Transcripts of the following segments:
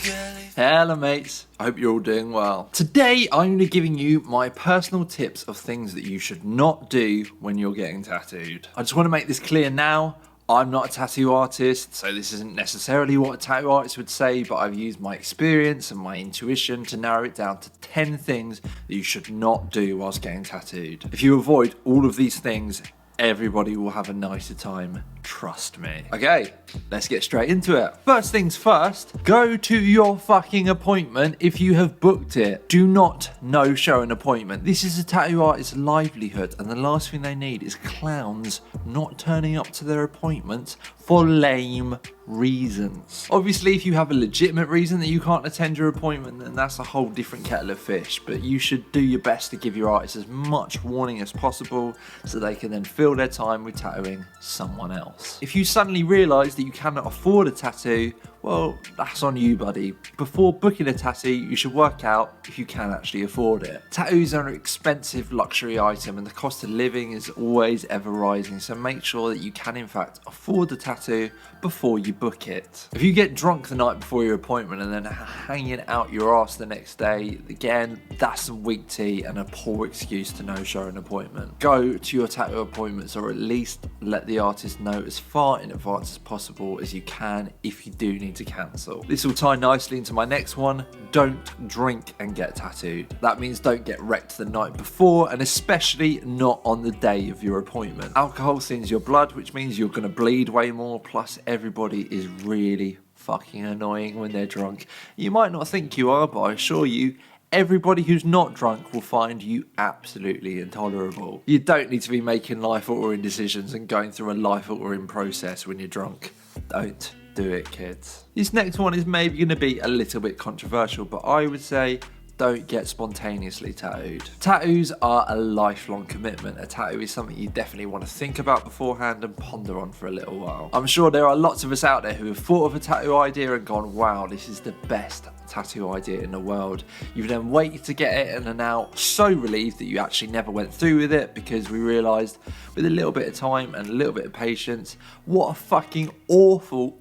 Hello mates, I hope you're all doing well. Today I'm going to be giving you my personal tips of things that you should not do when you're getting tattooed. I just want to make this clear now, I'm not a tattoo artist, so this isn't necessarily what a tattoo artist would say, but I've used my experience and my intuition to narrow it down to 10 things that you should not do whilst getting tattooed. If you avoid all of these things, everybody will have a nicer time, trust me. Okay, let's get straight into it. First things first, go to your fucking appointment if you have booked it. Do not no-show an appointment. This is a tattoo artist's livelihood, and the last thing they need is clowns not turning up to their appointments for lame reasons. Obviously, if you have a legitimate reason that you can't attend your appointment, then that's a whole different kettle of fish, but you should do your best to give your artist as much warning as possible so they can then fill their time with tattooing someone else. If you suddenly realise that you cannot afford a tattoo, well, that's on you, buddy. Before booking a tattoo, you should work out if you can actually afford it. Tattoos are an expensive luxury item and the cost of living is always ever rising, so make sure that you can in fact afford the tattoo before you book it. If you get drunk the night before your appointment and then hanging out your ass the next day, again, that's some weak tea and a poor excuse to no-show an appointment. Go to your tattoo appointments, or at least let the artist know as far in advance as possible as you can if you do need to cancel. This will tie nicely into my next one. Don't drink and get tattooed. That means don't get wrecked the night before, and especially not on the day of your appointment. Alcohol thins your blood, which means you're going to bleed way more, plus everybody is really fucking annoying when they're drunk. You might not think you are, but I assure you, everybody who's not drunk will find you absolutely intolerable. You don't need to be making life-altering decisions and going through a life-altering process when you're drunk. Don't do it, kids. This next one is maybe going to be a little bit controversial, but I would say don't get spontaneously tattooed. Tattoos are a lifelong commitment. A tattoo is something you definitely want to think about beforehand and ponder on for a little while. I'm sure there are lots of us out there who have thought of a tattoo idea and gone, wow, this is the best tattoo idea in the world. You've then waited to get it and are now so relieved that you actually never went through with it, because we realised with a little bit of time and a little bit of patience, what a fucking awful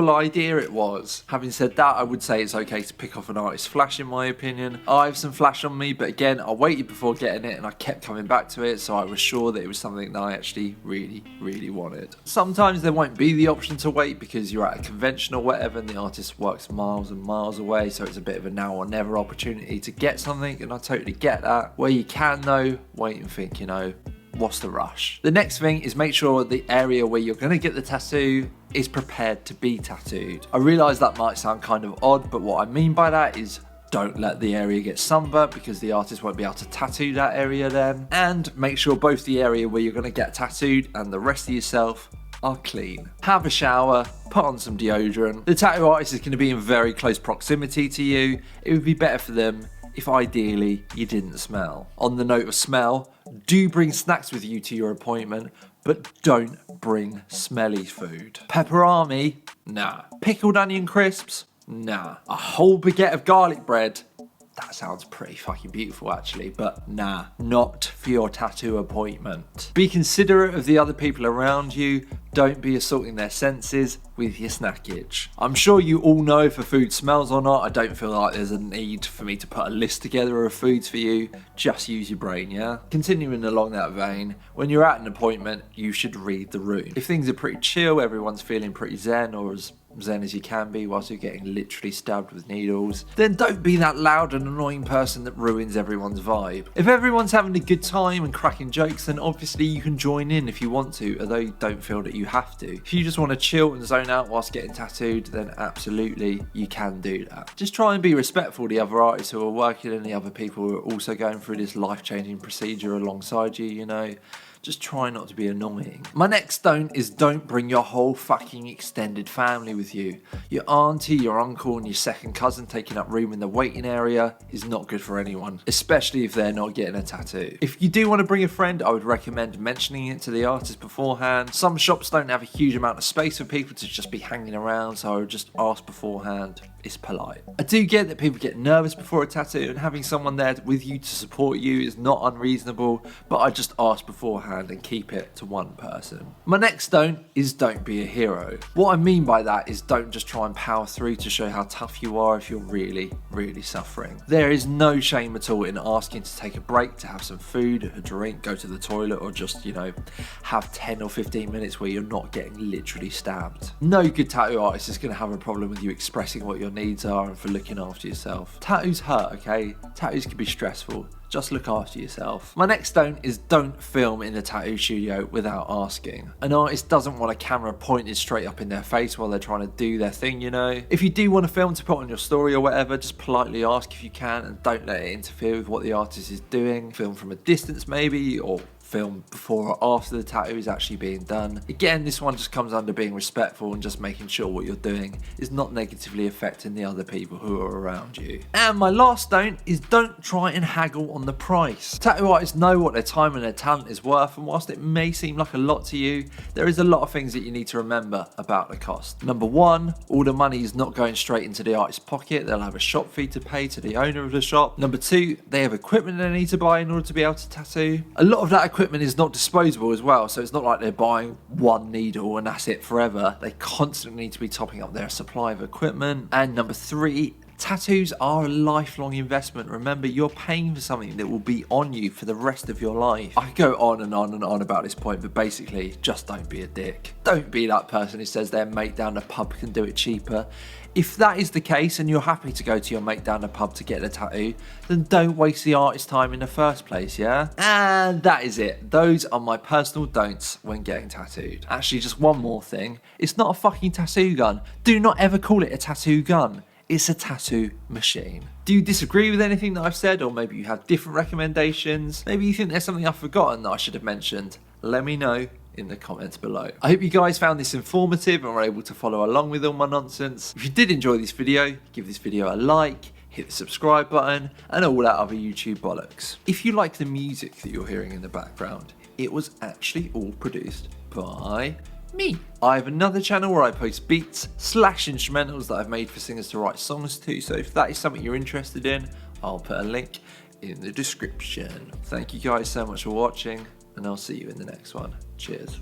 idea it was. Having said that, I would say it's okay to pick off an artist's flash in my opinion. I have some flash on me, but again, I waited before getting it and I kept coming back to it, so I was sure that it was something that I actually really wanted. Sometimes there won't be the option to wait because you're at a convention or whatever and the artist works miles and miles away, so it's a bit of a now or never opportunity to get something, and I totally get that. Where you can though, wait and think, you know, what's the rush? The next thing is make sure the area where you're going to get the tattoo is prepared to be tattooed. I realise that might sound kind of odd, but what I mean by that is don't let the area get sunburnt because the artist won't be able to tattoo that area then. And make sure both the area where you're going to get tattooed and the rest of yourself are clean. Have a shower, put on some deodorant. The tattoo artist is going to be in very close proximity to you. It would be better for them if ideally you didn't smell. On the note of smell, do bring snacks with you to your appointment, but don't bring smelly food. Pepperami? Nah. Pickled onion crisps? Nah. A whole baguette of garlic bread? That sounds pretty fucking beautiful actually, but nah, not for your tattoo appointment. Be considerate of the other people around you. Don't be assaulting their senses with your snackage. I'm sure you all know if a food smells or not. I don't feel like there's a need for me to put a list together of foods for you. Just use your brain, yeah? Continuing along that vein, when you're at an appointment, you should read the room. If things are pretty chill, everyone's feeling pretty zen, or as zen as you can be whilst you're getting literally stabbed with needles, then don't be that loud and annoying person that ruins everyone's vibe. If everyone's having a good time and cracking jokes, then obviously you can join in if you want to, although you don't feel that you have to. If you just want to chill and zone out whilst getting tattooed, then absolutely you can do that. Just try and be respectful of the other artists who are working and the other people who are also going through this life-changing procedure alongside you, you know. Just try not to be annoying. My next don't is don't bring your whole fucking extended family with you. Your auntie, your uncle and your second cousin taking up room in the waiting area is not good for anyone, especially if they're not getting a tattoo. If you do want to bring a friend, I would recommend mentioning it to the artist beforehand. Some shops don't have a huge amount of space for people to just be hanging around, so I would just ask beforehand it's polite. I do get that people get nervous before a tattoo, and having someone there with you to support you is not unreasonable, but I just ask beforehand and keep it to one person. My next don't is don't be a hero. What I mean by that is don't just try and power through to show how tough you are if you're really, really suffering. There is no shame at all in asking to take a break, to have some food, a drink, go to the toilet, or just, have 10 or 15 minutes where you're not getting literally stabbed. No good tattoo artist is going to have a problem with you expressing what your needs are and for looking after yourself. Tattoos hurt, okay? Tattoos can be stressful. Just look after yourself. My next don't is don't film in the tattoo studio without asking. An artist doesn't want a camera pointed straight up in their face while they're trying to do their thing, If you do want to film to put on your story or whatever, just politely ask if you can and don't let it interfere with what the artist is doing. Film from a distance maybe, or film before or after the tattoo is actually being done. Again, this one just comes under being respectful and just making sure what you're doing is not negatively affecting the other people who are around you. And my last don't is don't try and haggle on the price. Tattoo artists know what their time and their talent is worth, and whilst it may seem like a lot to you, there is a lot of things that you need to remember about the cost. Number one, all the money is not going straight into the artist's pocket. They'll have a shop fee to pay to the owner of the shop. Number two, they have equipment they need to buy in order to be able to tattoo. A lot of that equipment is not disposable as well, so it's not like they're buying one needle and that's it forever. They constantly need to be topping up their supply of equipment. And number three, tattoos are a lifelong investment. Remember, you're paying for something that will be on you for the rest of your life. I could go on and on and on about this point, but basically, just don't be a dick. Don't be that person who says their mate down the pub can do it cheaper. If that is the case and you're happy to go to your mate down the pub to get a tattoo, then don't waste the artist's time in the first place, yeah? And that is it. Those are my personal don'ts when getting tattooed. Actually, just one more thing. It's not a fucking tattoo gun. Do not ever call it a tattoo gun. It's a tattoo machine. Do you disagree with anything that I've said, or maybe you have different recommendations? Maybe you think there's something I've forgotten that I should have mentioned? Let me know in the comments below. I hope you guys found this informative and were able to follow along with all my nonsense. If you did enjoy this video, give this video a like, hit the subscribe button, and all that other YouTube bollocks. If you like the music that you're hearing in the background, it was actually all produced by me. I have another channel where I post beats / instrumentals that I've made for singers to write songs to, so if that is something you're interested in, I'll put a link in the description. Thank you guys so much for watching, and I'll see you in the next one. Cheers.